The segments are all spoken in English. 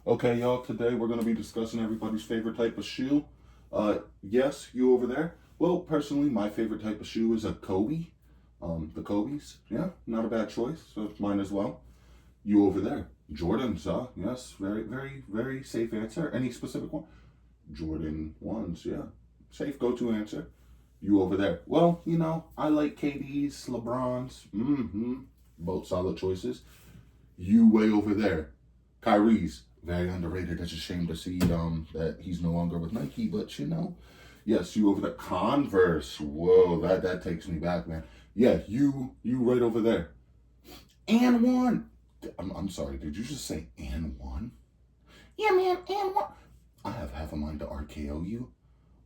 Okay, y'all, today we're going to be discussing everybody's favorite type of shoe. Yes, you over there. Well, personally, my favorite type of shoe is a Kobe. The Kobe's. Yeah, not a bad choice. So it's mine as well. You over there. Jordans, yes, very, very, very safe answer. Any specific one? Jordan 1s, yeah. Safe go-to answer. You over there. Well, I like KD's, LeBron's. Both solid choices. You way over there. Kyrie's very underrated. It's a shame to see that he's no longer with Nike, but yes, you over there. Converse. Whoa, that takes me back, man. Yeah, you right over there. And one. I'm sorry. Did you just say and one? Yeah, man. And one. I have half a mind to RKO you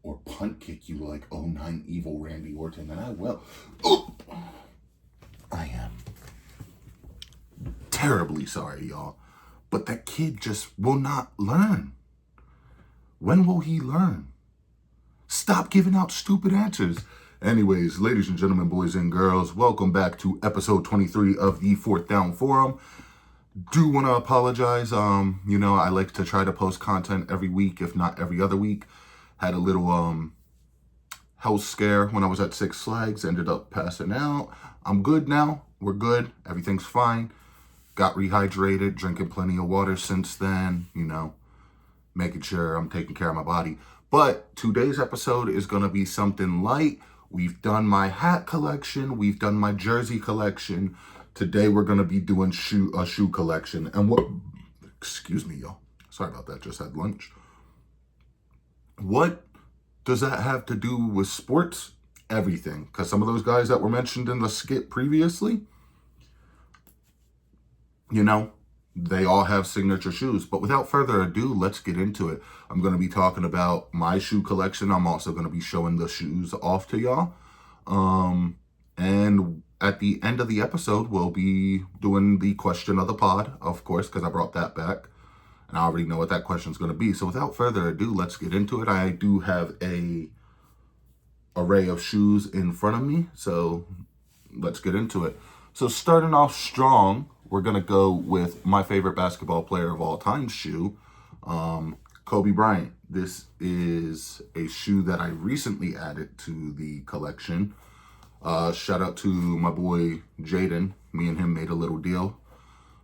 or punt kick you like '09 evil Randy Orton, and I will. Oh, I am terribly sorry, y'all. But that kid just will not learn. When will he learn? Stop giving out stupid answers. Anyways, ladies and gentlemen, boys and girls, welcome back to episode 23 of the Fourth Down Forum. Do want to apologize. I like to try to post content every week, if not every other week. Had a little health scare when I was at Six Flags, ended up passing out. I'm good now. We're good. Everything's fine. Got rehydrated, drinking plenty of water since then, making sure I'm taking care of my body. But today's episode is going to be something light. We've done my hat collection. We've done my jersey collection. Today we're going to be doing a shoe collection. And excuse me, y'all. Sorry about that. Just had lunch. What does that have to do with sports? Everything. Because some of those guys that were mentioned in the skit previously, they all have signature shoes. But without further ado, let's get into it. I'm going to be talking about my shoe collection. I'm also going to be showing the shoes off to y'all. And at the end of the episode, we'll be doing the question of the pod, of course, because I brought that back. And I already know what that question is going to be. So without further ado, let's get into it. I do have a array of shoes in front of me. So let's get into it. So starting off strong, we're going to go with my favorite basketball player of all time shoe, Kobe Bryant. This is a shoe that I recently added to the collection. Shout out to my boy Jaden. Me and him made a little deal.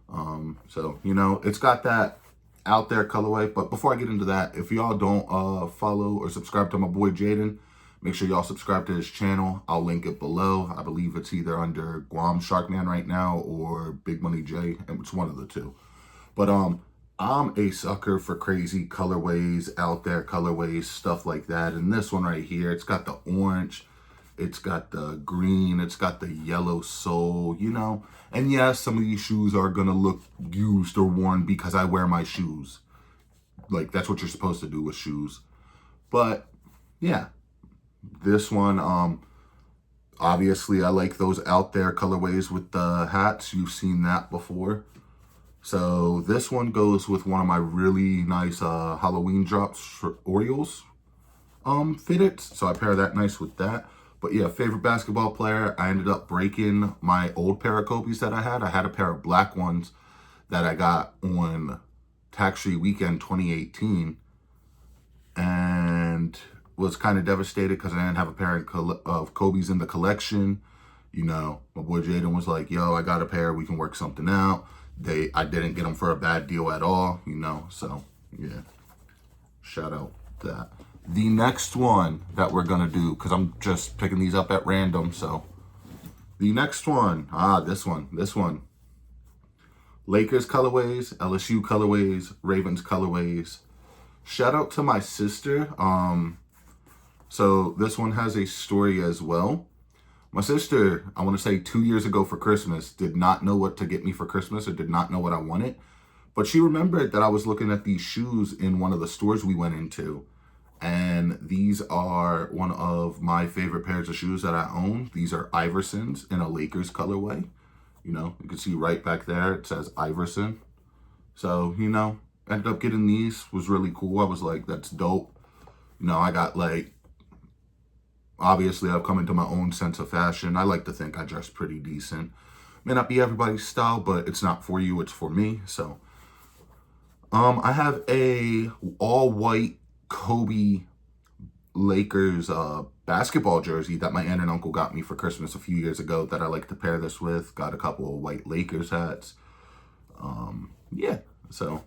It's got that out there colorway. But before I get into that, if y'all don't follow or subscribe to my boy Jaden, make sure y'all subscribe to his channel. I'll link it below. I believe it's either under Guam Sharkman right now or Big Money J, and it's one of the two. But I'm a sucker for crazy colorways, out there colorways, stuff like that. And this one right here, it's got the orange, it's got the green, it's got the yellow sole, And yes, some of these shoes are gonna look used or worn because I wear my shoes. Like, that's what you're supposed to do with shoes. But yeah. This one, obviously I like those out there colorways with the hats. You've seen that before. So this one goes with one of my really nice Halloween drops for Orioles fitted. So I pair that nice with that. But yeah, favorite basketball player. I ended up breaking my old pair of Kobe's that I had. I had a pair of black ones that I got on Tax Free Weekend 2018. And was kind of devastated because I didn't have a pair of Kobe's in the collection. My boy Jaden was like, yo, I got a pair. We can work something out. I didn't get them for a bad deal at all, So, yeah. Shout out that. The next one that we're going to do, because I'm just picking these up at random, so. The next one. This one. Lakers colorways, LSU colorways, Ravens colorways. Shout out to my sister. So this one has a story as well. My sister, I want to say 2 years ago for Christmas, did not know what to get me for Christmas or did not know what I wanted. But she remembered that I was looking at these shoes in one of the stores we went into. And these are one of my favorite pairs of shoes that I own. These are Iversons in a Lakers colorway. You can see right back there, it says Iverson. So, ended up getting these. Was really cool. I was like, that's dope. I got obviously I've come into my own sense of fashion. I like to think I dress pretty decent. May not be everybody's style, but it's not for you, it's for me. So I have a all-white Kobe Lakers basketball jersey that my aunt and uncle got me for Christmas a few years ago that I like to pair this with. Got a couple of white Lakers hats. Yeah, so.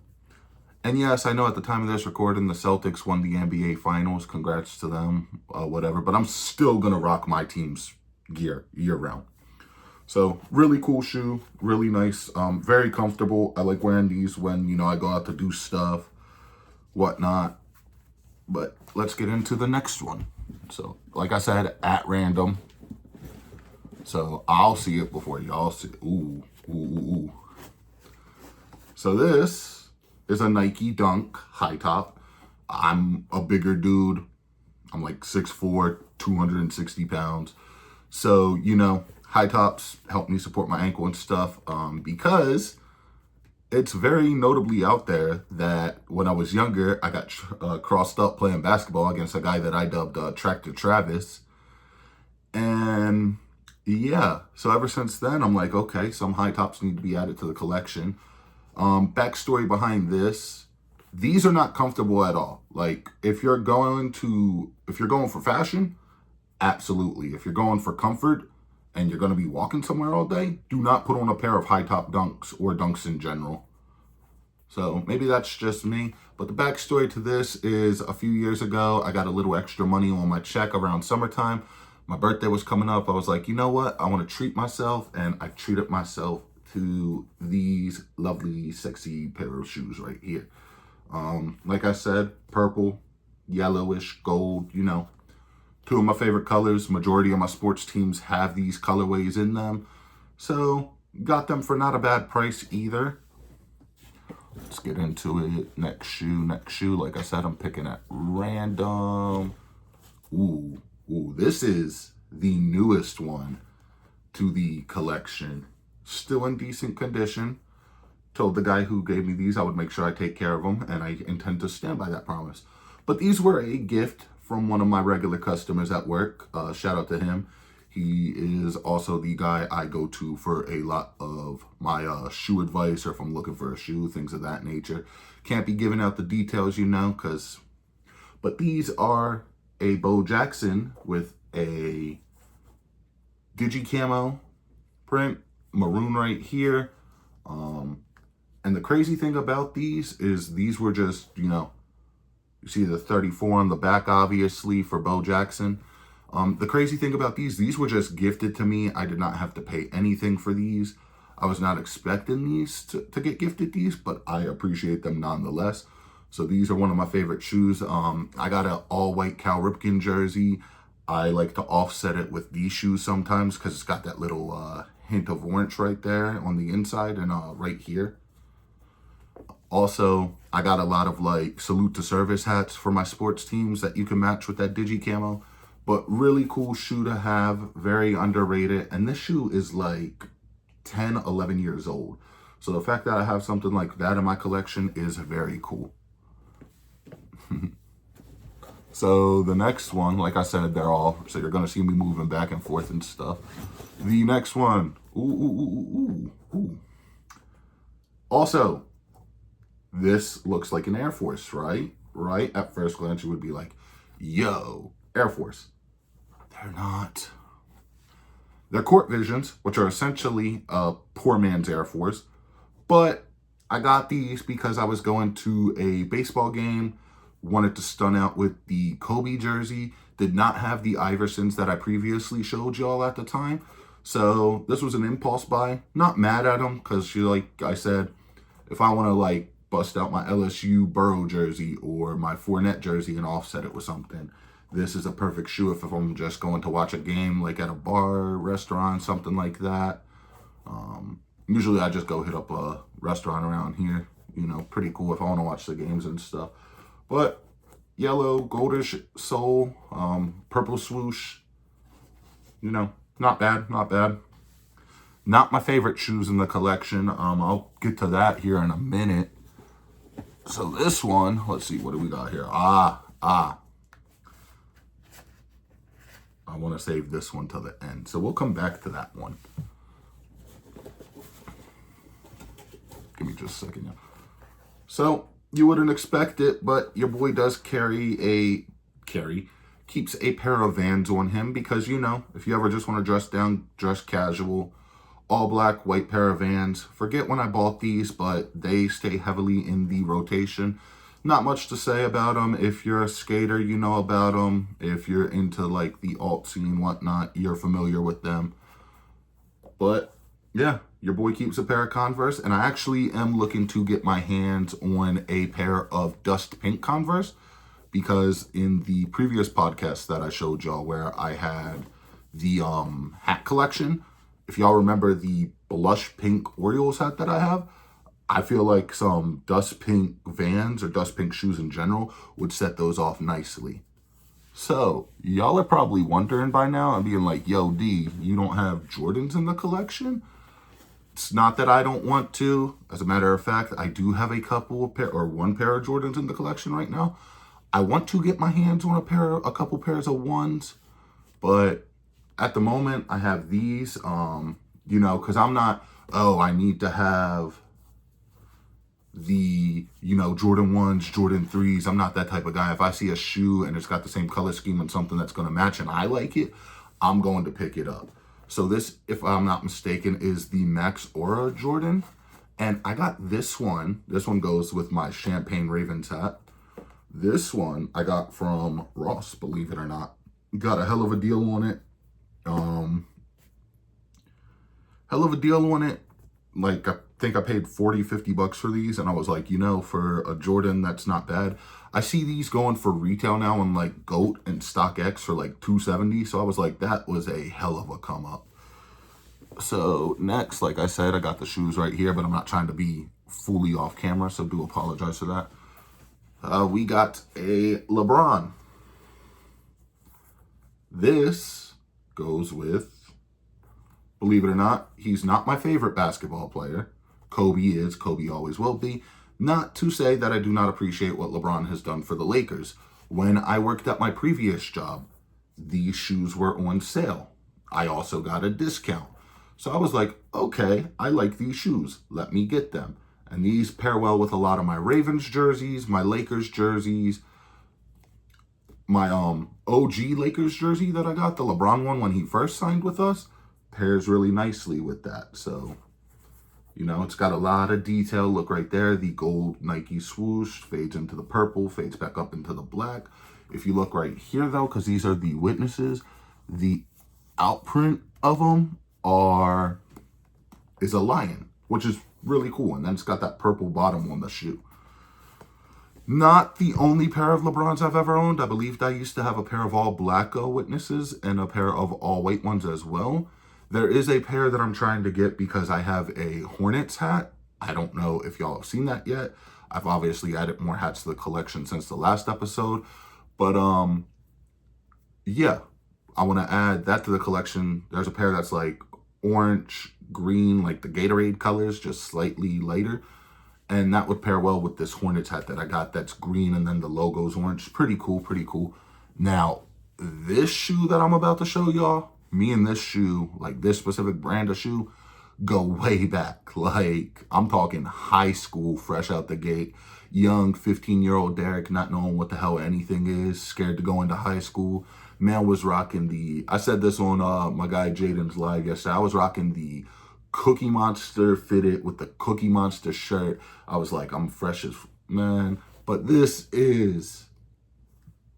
And yes, I know at the time of this recording, the Celtics won the NBA Finals. Congrats to them, whatever. But I'm still going to rock my team's gear year-round. So, really cool shoe. Really nice. Very comfortable. I like wearing these when, you know, I go out to do stuff, whatnot. But let's get into the next one. So, like I said, at random. So, I'll see it before y'all see it. Ooh, ooh, ooh, ooh. So, this is a Nike Dunk high top. I'm a bigger dude. I'm like 6'4", 260 pounds. So, you know, high tops help me support my ankle and stuff because it's very notably out there that when I was younger, I got crossed up playing basketball against a guy that I dubbed Tractor Travis. And yeah, so ever since then, I'm like, okay, some high tops need to be added to the collection. Backstory behind this, these are not comfortable at all. Like, if you're going for fashion, absolutely. If you're going for comfort and you're going to be walking somewhere all day, do not put on a pair of high top Dunks or Dunks in general. So maybe that's just me. But the backstory to this is a few years ago, I got a little extra money on my check around summertime. My birthday was coming up. I was like, you know what? I want to treat myself. And I treated myself to these lovely, sexy pair of shoes right here. Like I said, purple, yellowish, gold, you know, two of my favorite colors. Majority of my sports teams have these colorways in them. So got them for not a bad price either. Let's get into it. Next shoe. Like I said, I'm picking at random. Ooh, this is the newest one to the collection. Still in decent condition. Told the guy who gave me these I would make sure I take care of them, and I intend to stand by that promise. But these were a gift from one of my regular customers at work. Shout out to him. He is also the guy I go to for a lot of my shoe advice, or if I'm looking for a shoe, things of that nature. Can't be giving out the details, you know, but these are a Bo Jackson with a digi camo print, maroon right here. And the crazy thing about these is these were just, you know, you see the 34 on the back, obviously, for Bo Jackson. The crazy thing about these were just gifted to me. I did not have to pay anything for these. I was not expecting these to get gifted these, but I appreciate them nonetheless. So these are one of my favorite shoes. I got an all-white Cal Ripken jersey. I like to offset it with these shoes sometimes because it's got that little hint of orange right there on the inside and right here. Also, I got a lot of like salute to service hats for my sports teams that you can match with that digi camo. But really cool shoe to have, very underrated. And this shoe is like 10, 11 years old. So the fact that I have something like that in my collection is very cool. So the next one, like I said, so you're going to see me moving back and forth and stuff. The next one, ooh. Also, this looks like an Air Force, right? Right? At first glance, you would be like, yo, Air Force. They're not. They're Court Visions, which are essentially a poor man's Air Force. But I got these because I was going to a baseball game, wanted to stun out with the Kobe jersey, did not have the Iversons that I previously showed y'all at the time. So this was an impulse buy. Not mad at them because, like I said, if I want to like bust out my LSU Burrow jersey or my Fournette jersey and offset it with something, this is a perfect shoe if I'm just going to watch a game like at a bar, restaurant, something like that. Usually I just go hit up a restaurant around here, you know, pretty cool if I want to watch the games and stuff. But yellow, goldish sole, purple swoosh, you know, not bad. Not my favorite shoes in the collection. I'll get to that here in a minute. So this one, let's see, what do we got here? I want to save this one till the end. So we'll come back to that one. Give me just a second. So You wouldn't expect it, but your boy does keeps a pair of Vans on him because, you know, if you ever just want to dress down, dress casual, all black, white pair of Vans. Forget when I bought these, but they stay heavily in the rotation. Not much to say about them. If you're a skater, you know about them. If you're into like the alt scene, whatnot, you're familiar with them. But yeah, your boy keeps a pair of Converse, and I actually am looking to get my hands on a pair of dust pink Converse because in the previous podcast that I showed y'all where I had the hat collection, if y'all remember the blush pink Orioles hat that I have, I feel like some dust pink Vans or dust pink shoes in general would set those off nicely. So, y'all are probably wondering by now and being like, yo, D, you don't have Jordans in the collection? It's not that I don't want to. As a matter of fact, I do have one pair of Jordans in the collection right now. I want to get my hands on a couple pairs of ones, but at the moment I have these, you know, because I'm not, I need to have the, you know, Jordan 1s, Jordan 3s. I'm not that type of guy. If I see a shoe and it's got the same color scheme and something that's going to match and I like it, I'm going to pick it up. So this, if I'm not mistaken, is the Max Aura Jordan. And I got this one. This one goes with my Champagne Ravens hat. This one I got from Ross, believe it or not. Got a hell of a deal on it. Like, I think I paid $40-50 for these, and I was like, you know, for a Jordan, that's not bad. I see these going for retail now on like GOAT and StockX for like $270, so I was like, that was a hell of a come up. So next, like I said, I got the shoes right here, but I'm not trying to be fully off camera, so do apologize for that. We got a LeBron. This goes with, believe it or not, he's not my favorite basketball player. Kobe is. Kobe always will be. Not to say that I do not appreciate what LeBron has done for the Lakers. When I worked at my previous job, these shoes were on sale. I also got a discount. So I was like, okay, I like these shoes. Let me get them. And these pair well with a lot of my Ravens jerseys, my Lakers jerseys, my OG Lakers jersey that I got, the LeBron one when he first signed with us, pairs really nicely with that. So, you know, it's got a lot of detail. Look right there. The gold Nike swoosh fades into the purple, fades back up into the black. If you look right here, though, because these are the witnesses, the outprint of them is a lion, which is really cool. And then it's got that purple bottom on the shoe. Not the only pair of LeBrons I've ever owned. I believe I used to have a pair of all black witnesses and a pair of all white ones as well. There is a pair that I'm trying to get because I have a Hornets hat. I don't know if y'all have seen that yet. I've obviously added more hats to the collection since the last episode. But yeah, I want to add that to the collection. There's a pair that's like orange, green, like the Gatorade colors, just slightly lighter. And that would pair well with this Hornets hat that I got that's green and then the logo's orange. Pretty cool, pretty cool. Now, this shoe that I'm about to show y'all, me and this shoe, like this specific brand of shoe, go way back. Like, I'm talking high school, fresh out the gate. Young 15-year-old Dereck, not knowing what the hell anything is, scared to go into high school. Man was rocking I said this on my guy Jaden's live yesterday. I was rocking the Cookie Monster fitted with the Cookie Monster shirt. I was like, I'm fresh as, man. But this is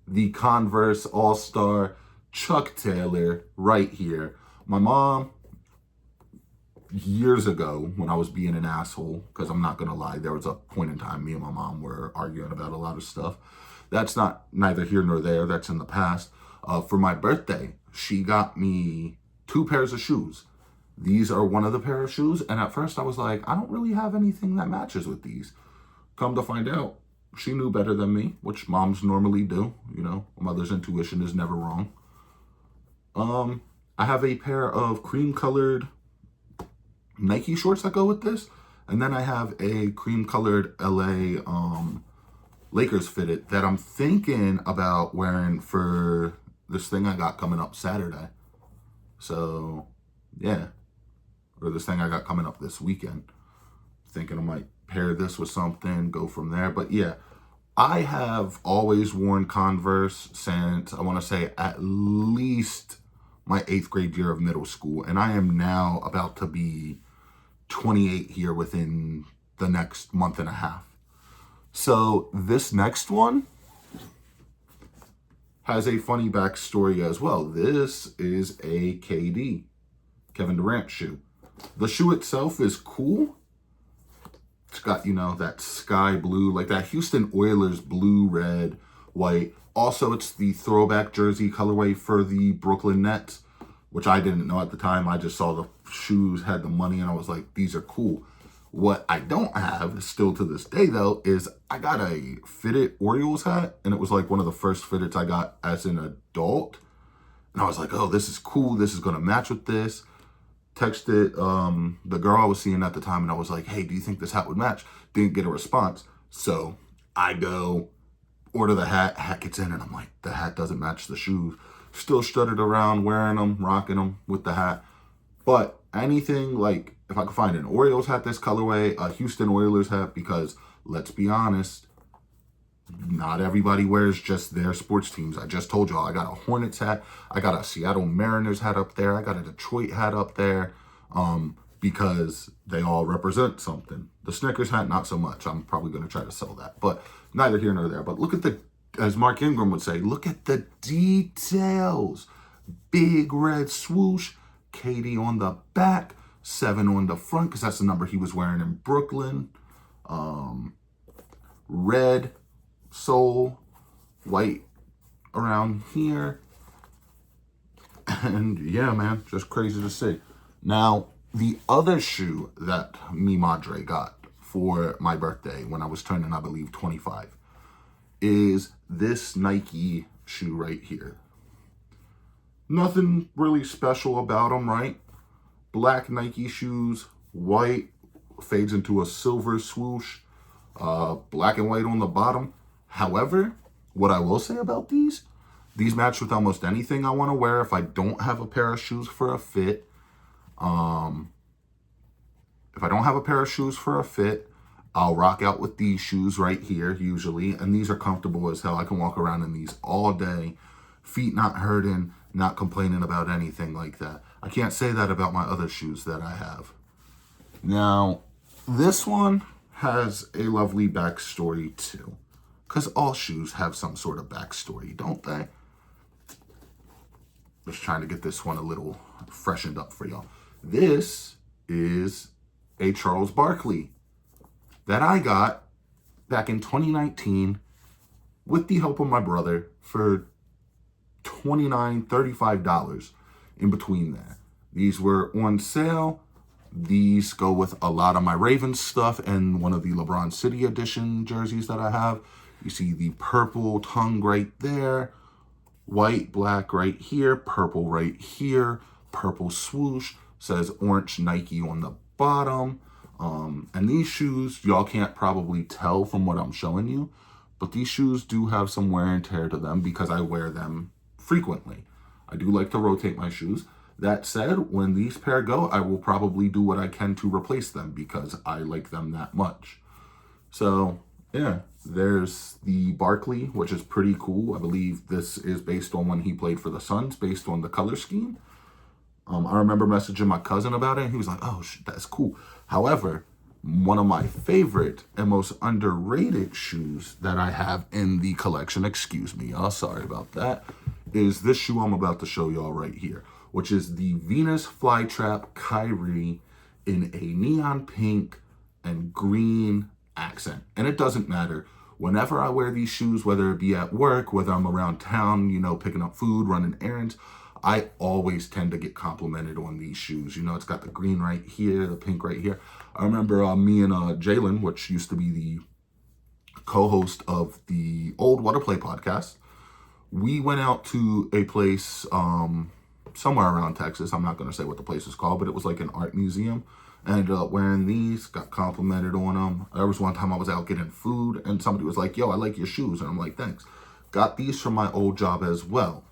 the Converse All-Star Chuck Taylor right here. My mom, years ago, when I was being an asshole, because I'm not going to lie, there was a point in time me and my mom were arguing about a lot of stuff. That's neither here nor there. That's in the past. For my birthday, she got me 2 pairs of shoes. These are one of the pair of shoes. And at first I was like, I don't really have anything that matches with these. Come to find out, she knew better than me, which moms normally do. You know, a mother's intuition is never wrong. I have a pair of cream-colored Nike shorts that go with this. And then I have a cream-colored LA Lakers fitted that I'm thinking about wearing for this thing I got coming up Saturday. So, yeah. Or this thing I got coming up this weekend. Thinking I might pair this with something, go from there. But yeah, I have always worn Converse since, I want to say, at least my 8th grade year of middle school. And I am now about to be 28 here within the next month and a half. So this next one has a funny backstory as well. This is a KD, Kevin Durant shoe. The shoe itself is cool. It's got, you know, that sky blue, like that Houston Oilers blue, red, white. Also, it's the throwback jersey colorway for the Brooklyn Nets, which I didn't know at the time. I just saw the shoes, had the money, and I was like, these are cool. What I don't have, still to this day though, is I got a fitted Orioles hat, and it was like one of the first fitteds I got as an adult. And I was like, oh, this is cool. This is going to match with this. Texted the girl I was seeing at the time, and I was like, hey, do you think this hat would match? Didn't get a response. So I go order the hat gets in, and I'm like, the hat doesn't match the shoes. Still strutted around wearing them, rocking them with the hat. But anything, like, if I could find an Orioles hat this colorway, a Houston Oilers hat, because let's be honest, not everybody wears just their sports teams. I just told y'all I got a Hornets hat, I got a Seattle Mariners hat up there, I got a Detroit hat up there, because they all represent something. The Snickers hat, not so much. I'm probably going to try to sell that, but neither here nor there. But look at the, as Mark Ingram would say, look at the details. Big red swoosh, KD on the back, 7 on the front, because that's the number he was wearing in Brooklyn. Red sole, white around here. And yeah, man, just crazy to see. Now, the other shoe that me Madre got for my birthday when I was turning, I believe, 25, is this Nike shoe right here. Nothing really special about them, right? Black Nike shoes, white, fades into a silver swoosh, black and white on the bottom. However, what I will say about these match with almost anything I want to wear if I don't have a pair of shoes for a fit. If I don't have a pair of shoes for a fit, I'll rock out with these shoes right here usually. And these are comfortable as hell. I can walk around in these all day. Feet not hurting, not complaining about anything like that. I can't say that about my other shoes that I have. Now, this one has a lovely backstory too. Because all shoes have some sort of backstory, don't they? Just trying to get this one a little freshened up for y'all. This is a Charles Barkley that I got back in 2019 with the help of my brother for $29, $35 in between there. These were on sale. These go with a lot of my Ravens stuff and one of the LeBron City Edition jerseys that I have. You see the purple tongue right there, white, black right here, purple right here, purple swoosh, says orange Nike on the bottom. And these shoes, y'all can't probably tell from what I'm showing you, but these shoes do have some wear and tear to them because I wear them frequently. I do like to rotate my shoes. That said, when these pair go, I will probably do what I can to replace them because I like them that much. So yeah, there's the Barkley, which is pretty cool. I believe this is based on when he played for the Suns, based on the color scheme. I remember messaging my cousin about it, and he was like, oh, that's cool. However, one of my favorite and most underrated shoes that I have in the collection, excuse me, y'all, sorry about that, is this shoe I'm about to show y'all right here, which is the Venus Flytrap Kyrie in a neon pink and green accent. And it doesn't matter. Whenever I wear these shoes, whether it be at work, whether I'm around town, you know, picking up food, running errands, I always tend to get complimented on these shoes. You know, it's got the green right here, the pink right here. I remember me and Jalen, which used to be the co-host of the old Water Play podcast, we went out to a place somewhere around Texas. I'm not going to say what the place is called, but it was like an art museum. I ended up wearing these, got complimented on them. There was one time I was out getting food and somebody was like, yo, I like your shoes. And I'm like, thanks. Got these from my old job as well.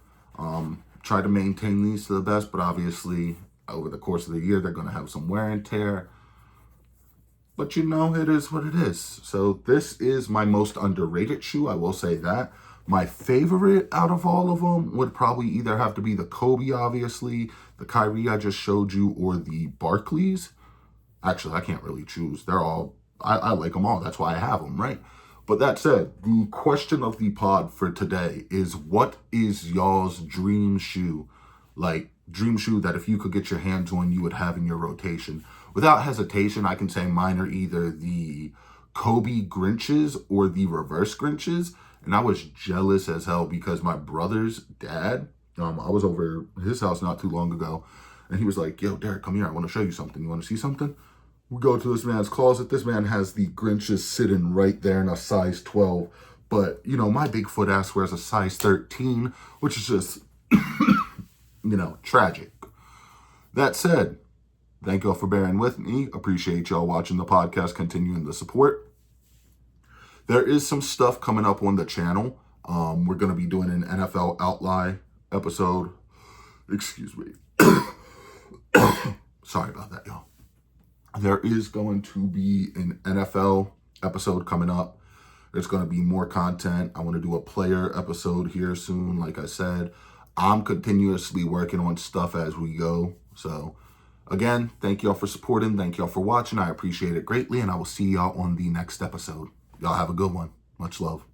Try to maintain these to the best, but obviously over the course of the year, they're going to have some wear and tear. But it is what it is. So this is my most underrated shoe, I will say that. My favorite out of all of them would probably either have to be the Kobe, obviously, the Kyrie I just showed you, or the Barclays. Actually, I can't really choose. They're all, I like them all. That's why I have them, right? But that said, the question of the pod for today is, what is y'all's dream shoe? Like, dream shoe that if you could get your hands on, you would have in your rotation. Without hesitation, I can say mine are either the Kobe Grinches or the reverse Grinches. And I was jealous as hell because my brother's dad, I was over his house not too long ago, and he was like, yo, Dereck, come here. I want to show you something. You want to see something? We go to this man's closet. This man has the Grinches sitting right there in a size 12. But, my Bigfoot ass wears a size 13, which is just, tragic. That said, thank y'all for bearing with me. Appreciate y'all watching the podcast, continuing the support. There is some stuff coming up on the channel. We're going to be doing an NFL Outline episode. Excuse me. Sorry about that, y'all. There is going to be an NFL episode coming up. There's going to be more content. I want to do a player episode here soon. Like I said, I'm continuously working on stuff as we go. So, again, thank y'all for supporting. Thank y'all for watching. I appreciate it greatly, and I will see y'all on the next episode. Y'all have a good one. Much love.